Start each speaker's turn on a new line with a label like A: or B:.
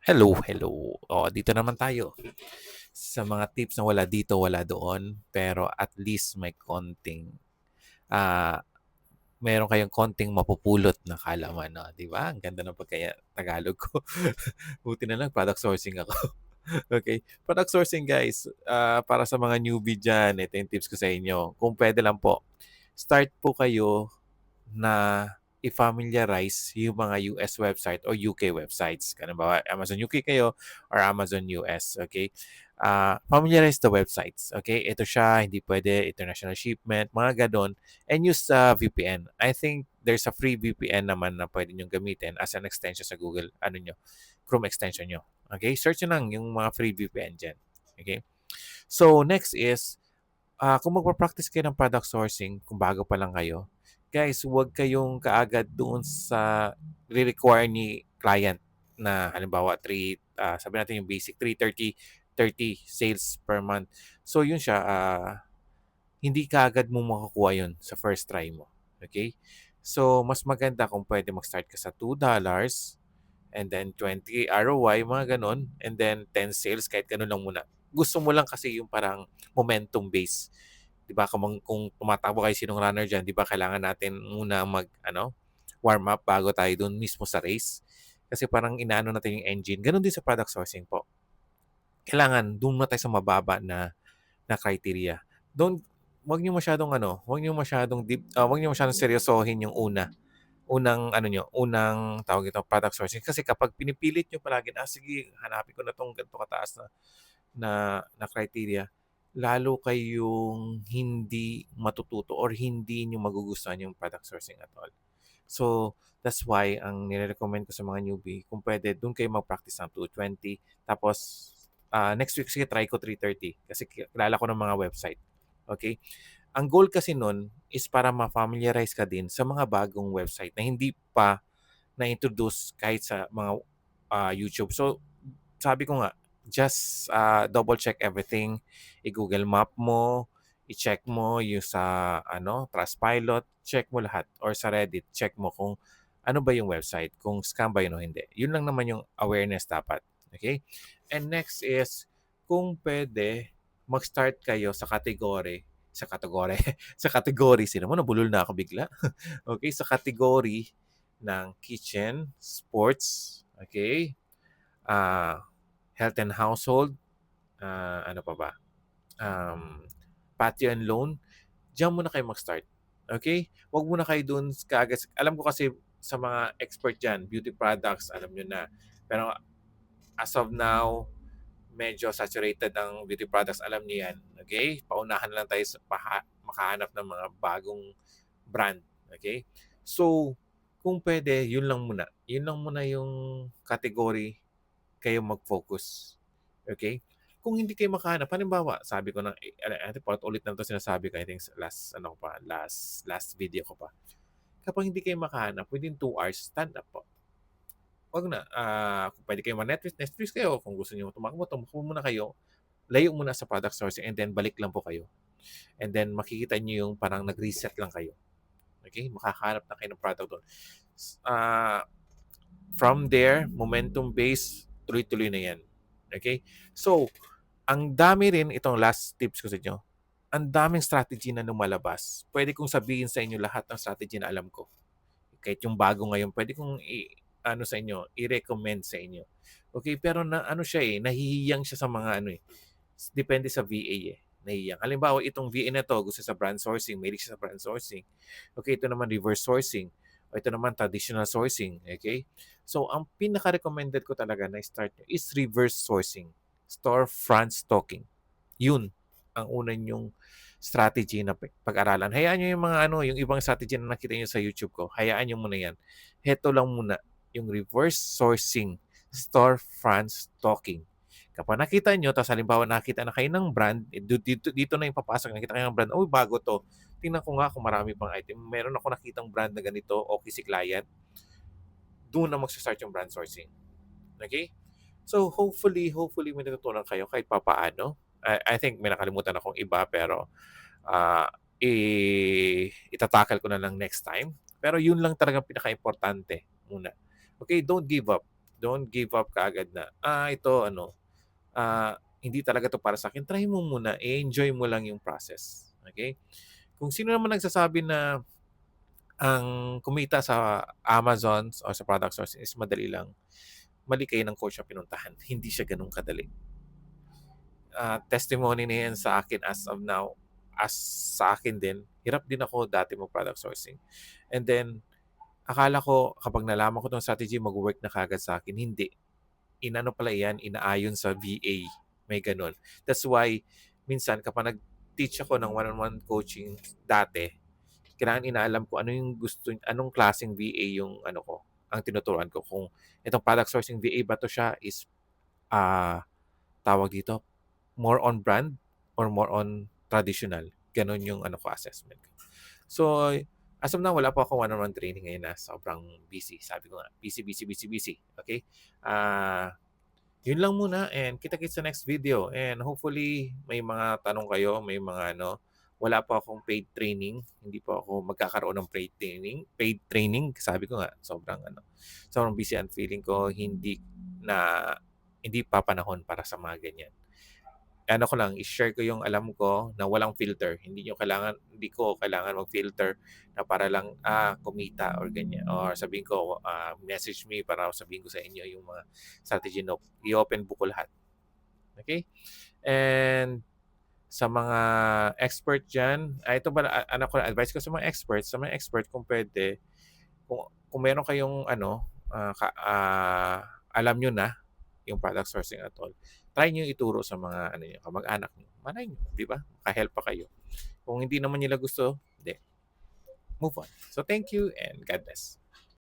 A: Hello, hello. Dito naman tayo sa mga tips na wala dito, wala doon, pero at least may konting, ah, meron kayong konting mapupulot na kaalaman, 'no, 'di ba? Ang ganda ng Tagalog ko. Buti na lang product sourcing ako. Okay, product sourcing guys, para sa mga newbie diyan, ito yung tips ko sa inyo. Kung puwede lang po, start po kayo na i-familiarize yung mga US website o UK websites. Halimbawa, Amazon UK kayo or Amazon US, okay? Familiarize the websites, okay? Ito siya, hindi pwede, international shipment, mga gadon. And use VPN. I think there's a free VPN naman na pwede nyo gamitin as an extension sa Google, Chrome extension nyo. Okay? Search nyo lang yung mga free VPN dyan. Okay? So, next is, kung magpa-practice kayo ng product sourcing, kung bago pa lang kayo, guys, huwag kayong kaagad doon sa re-require ni client na halimbawa sabi natin yung basic 30 sales per month. So yun siya, hindi kaagad mo makukuha yun sa first try mo. Okay? So mas maganda kung pwede mag-start ka sa $2 and then 20 ROI, mga ganon, and then 10 sales, kahit ganon lang muna. Gusto mo lang kasi yung parang momentum base. 'Di ba? Kung tumatakbo kayo sinong runner diyan, 'di ba kailangan natin muna warm up bago tayo doon mismo sa race. Kasi parang inaano natin yung engine. Ganon din sa product sourcing po. Kailangan doon na tayo sa mababa na criteria. Don't Wag niyo masyadong wag niyo masyadong seryosohin yung unang tawag ito, product sourcing. Kasi kapag pinipilit niyo palagi na, sige, hanapin ko na 'tong ganito kataas na criteria, lalo kayong hindi matututo or hindi niyo magugustuhan yung product sourcing at all. So, that's why ang nire-recommend ko sa mga newbie, kung pwede, doon kayo mag-practice ng 220. Tapos, next week, sige, try ko 330. Kasi kilala ko ng mga website. Okay? Ang goal kasi nun is para ma-familiarize ka din sa mga bagong website na hindi pa na-introduce kahit sa mga YouTube. So, sabi ko nga, just double check everything. I-Google Map mo, i-check mo yung sa Trustpilot, check mo lahat. Or sa Reddit, check mo kung ano ba yung website, kung scam ba yun o hindi. Yun lang naman yung awareness dapat. Okay? And next is, kung pwede, mag-start kayo sa kategory, sa category, sino mo, nabulol na ako bigla. Okay, sa category ng kitchen, sports, okay, ah, health and household, ano pa ba? Patio and loan. Diyan muna kayo mag-start. Okay? Huwag muna kayo dun kaagad. Alam ko kasi sa mga expert dyan, beauty products, alam nyo na. Pero as of now, medyo saturated ang beauty products. Alam niyo yan. Okay? Paunahan lang tayo sa makahanap ng mga bagong brand. Okay? So, kung pwede, yun lang muna. Yun lang muna yung category kayo mag-focus. Okay? Kung hindi kayo makahanap, halimbawa, sabi ko na, ulit na ito sinasabi ko, I think last video ko pa. Kapag hindi kayo makahanap, within 2 hours, stand up po. Wag na. Kung pwede kayo Netflix kayo. Kung gusto niyo tumakbo muna kayo. Layo muna sa product sourcing and then balik lang po kayo. And then makikita niyo yung parang nag-reset lang kayo. Okay? Makakahanap na kayo ng product doon. From there, momentum based, tuloy-tuloy na yan. Okay? So, ang dami rin, itong last tips ko sa inyo, ang daming strategy na lumalabas. Pwede kong sabihin sa inyo lahat ng strategy na alam ko. Kahit yung bago ngayon, pwede kong sa inyo, i-recommend sa inyo. Okay, pero nahihiyang siya sa mga depende sa VA nahihiyang. Halimbawa, itong VA na to, gusto sa brand sourcing, mahilig siya sa brand sourcing. Okay, ito naman reverse sourcing. O ito naman traditional sourcing. Okay? So, ang pinaka-recommended ko talaga na start nyo is reverse sourcing. Storefront stocking. Yun ang una yung strategy na pag-aralan. Hayaan nyo yung mga yung ibang strategy na nakita nyo sa YouTube ko. Hayaan nyo muna yan. Heto lang muna, yung reverse sourcing, storefront stocking. Kapag nakita nyo, tapos halimbawa nakita na kayo ng brand, dito na yung papasok, nakita kayo ng brand, oh, bago to. Tingnan ko nga kung marami pang item. Meron ako nakitang brand na ganito, okay si client. Doon na mag-start yung brand sourcing. Okay? So, hopefully may natutunan kayo kahit papaano. I think may nakalimutan akong iba pero uh, itatakal ko na lang next time. Pero yun lang talaga pinaka-importante muna. Okay, don't give up. Don't give up kaagad na, ito ano, hindi talaga 'to para sa'kin. Try mo muna, i-enjoy mo lang yung process, okey? Kung sino naman nagsasabi na ang kumita sa Amazons o sa product sourcing is madali lang, mali kayo ng coach na pinuntahan. Hindi siya gano'n kadali. Testimony na 'yan sa akin as of now. As sa akin din, hirap din ako dati mag-product sourcing. And then, akala ko kapag nalaman ko 'tong strategy magwo-work na kaagad sa akin. Hindi. Inano pala 'yan, inaayon sa VA, may gano'n. That's why minsan kapag nag-teach ako ng one-on-one coaching dati, kailangan inaalam ko ano yung anong klaseng VA yung ano ko, ang tinuturuan ko. Kung itong product sourcing VA ba 'to siya is, tawag dito, more on brand or more on traditional, gano'n yung ano ko, assessment ko. So, as of now, wala pa akong one-on-one training ngayon na sobrang busy. Sabi ko nga, busy, busy, busy, busy. Okay? Yun lang muna and kita-kits sa next video. And hopefully, may mga tanong kayo, may mga ano, wala pa akong paid training. Hindi pa ako magkakaroon ng paid training. Paid training, sabi ko nga, sobrang busy and feeling ko hindi pa panahon para sa mga ganyan. Ano ko lang, i-share ko yung alam ko na walang filter. Hindi ko kailangan mag-filter na para lang, kumita or ganyan. Or sabihin ko, message me para sabihin ko sa inyo yung mga strategy na i-open book ko lahat. Okay? And sa mga expert dyan, ito ba, advice ko sa mga expert kung pwede, kung meron kayong alam nyo na yung product sourcing at all, try nyo ituro sa mga kamag-anak nyo. Malay nyo, di ba? Maka-help pa kayo. Kung hindi naman nila gusto, move on. So thank you and God bless.